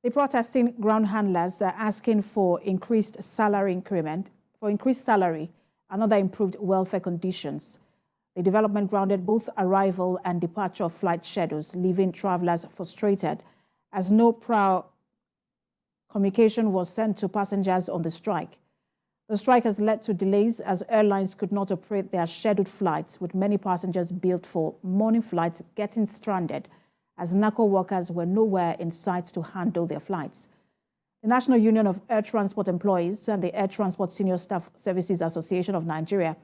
The protesting ground handlers are asking for increased salary and other improved welfare conditions. The development grounded both arrival and departure flight schedules, leaving travelers frustrated as no prior communication was sent to passengers on the strike. The strike has led to delays as airlines could not operate their scheduled flights, with many passengers billed for morning flights getting stranded as NAHCO workers were nowhere in sight to handle their flights. The National Union of Air Transport Employees and the Air Transport Senior Staff Services Association of Nigeria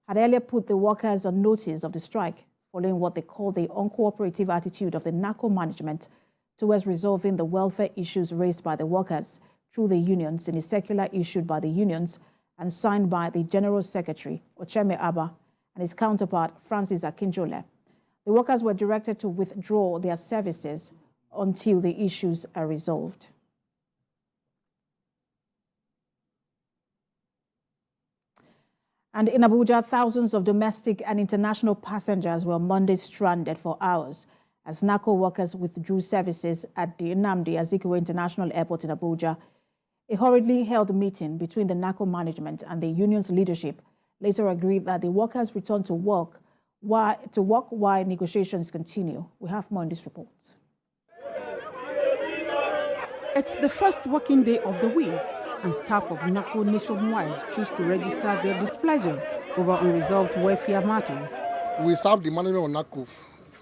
had earlier put the workers on notice of the strike, following what they call the uncooperative attitude of the NAHCO management towards resolving the welfare issues raised by the workers through the unions in a circular issued by the unions and signed by the General Secretary, Ocheme Abba, and his counterpart, Francis Akinjole. The workers were directed to withdraw their services until the issues are resolved. And in Abuja, thousands of domestic and international passengers were Monday stranded for hours as NAHCO workers withdrew services at the Nnamdi Azikiwe International Airport in Abuja. A hurriedly held meeting between the NAHCO management and the union's leadership later agreed that the workers return to work while negotiations continue. We have more in this report. It's the first working day of the week, and staff of NAHCO nationwide choose to register their displeasure over unresolved welfare matters. We served the management of NAHCO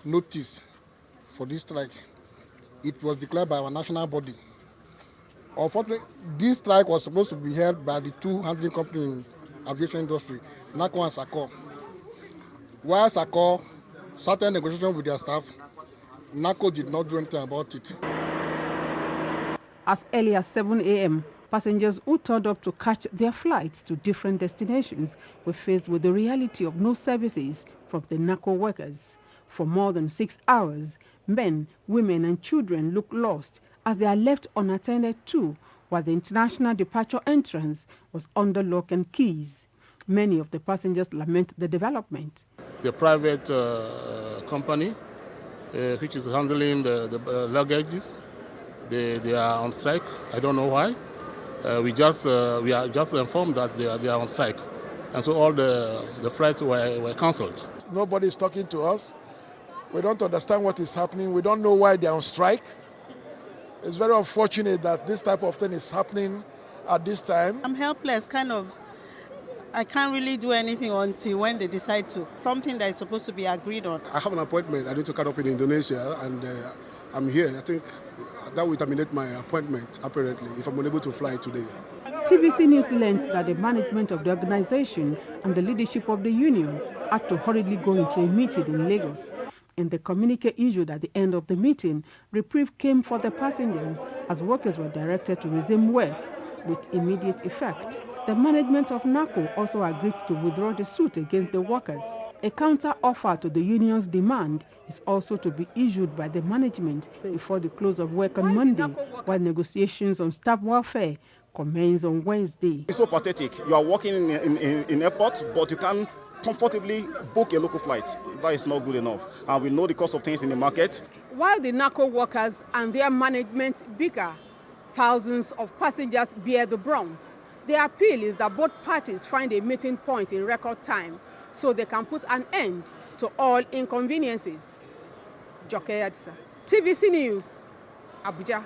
notice for this strike. It was declared by our national body. Unfortunately, this strike was supposed to be held by the two handling companies in aviation industry, NAHCO and SACO. While SACO started negotiations with their staff, NAHCO did not do anything about it. As early as 7 a.m., passengers who turned up to catch their flights to different destinations were faced with the reality of no services from the NAHCO workers. For more than 6 hours, men, women and children looked lost as they are left unattended to, while the international departure entrance was under lock and keys. Many of the passengers lament the development. The private company, which is handling the luggages, they are on strike. I don't know why. We are just informed that they are on strike, and so all the flights were cancelled. Nobody is talking to us. We don't understand what is happening. We don't know why they are on strike. It's very unfortunate that this type of thing is happening at this time. I'm helpless, kind of. I can't really do anything until when they decide to. Something that is supposed to be agreed on. I have an appointment. I need to cut up in Indonesia, and I'm here. I think that will terminate my appointment, apparently, if I'm unable to fly today. TVC News learned that the management of the organization and the leadership of the union had to hurriedly go into a meeting in Lagos. In the communique issued at the end of the meeting, reprieve came for the passengers as workers were directed to resume work with immediate effect. The management of NAHCO also agreed to withdraw the suit against the workers. A counter-offer to the union's demand is also to be issued by the management before the close of work on Monday, while negotiations on staff welfare commence on Wednesday. It's so pathetic. You are working in airport, but you can't comfortably book a local flight. That is not good enough. And we know the cost of things in the market. While the NAHCO workers and their management bicker, thousands of passengers bear the brunt. The appeal is that both parties find a meeting point in record time so they can put an end to all inconveniences. Joke Adisa, TVC News, Abuja.